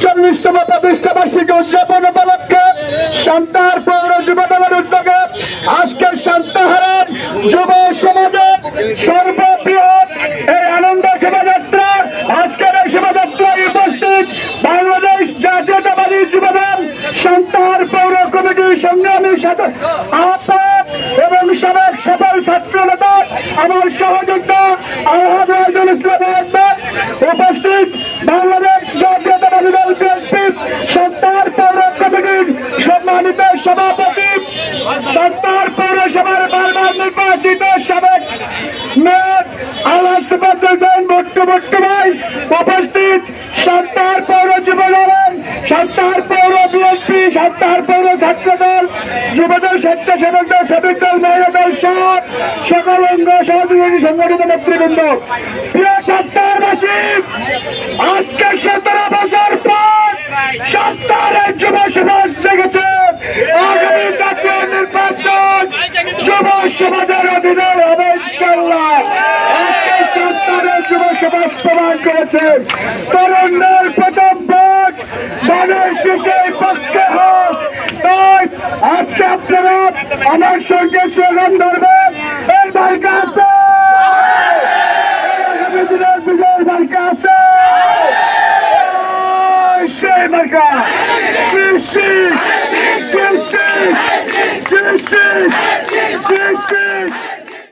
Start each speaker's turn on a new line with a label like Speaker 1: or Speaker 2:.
Speaker 1: ৪৮তম প্রতিষ্ঠাবার্ষিকী উদযাপন উপলক্ষে সান্তাহার পৌর যুবদলের উদ্যোগে আজকের সান্তাহারের যুব সমাজের সর্ববৃহৎ এই আনন্দ শোভাযাত্রা, আজকের এই শোভাযাত্রায় উপস্থিত বাংলাদেশ জাতীয়তাবাদী যুবদল সান্তাহার পৌর কমিটির সংগ্রামী আহ্বায়ক এবং সাবেক সফল ছাত্র নেতা আমার সহযোদ্ধা আলহাজ ওয়াহিদুল ইসলাম আহমেদ, উপস্থিত বাংলাদেশ জাতীয়তাবাদী দল বিএনপির সান্তাহার পৌর কমিটির সম্মানিত সভাপতি, সান্তাহার পৌরসভার বারবার নির্বাচিত সাবেক মেয়র আলহাজ সুফাত হোসেন ভুট্টু ভাই, উপস্থিত সান্তাহার পৌর যুবদল, সান্তাহার পৌর বিএনপি, সান্তাহার পৌর ছাত্রদল, যুবদল, স্বেচ্ছাসেবক দল, শ্রমিক দল, মহিলা দল সহ সকল অঙ্গ সহযোগী সংগঠিত নেতৃবৃন্দ। প্রিয় সান্তাহারবাসী, আজকে 17 বছর পর সান্তাহারের যুব সমাজ জেগেছে। আগামী জাতীয় নির্বাচন যুব সমাজের অধীনে হবে ইনশাআল্লাহ। আজকে সান্তাহারের যুব সমাজ প্রমাণ করেছে তরুণদের প্রথম ভোট গণশিক্ষার পক্ষে হোক। তাই আজকে আপনারা আমার সঙ্গে স্লোগান ধরবেন, এই মার্কা আছে, আগামী দিনের বিজয়ের মার্কা আছে, সেই মার্কা কৃষি কৃষি কৃষি কৃষি।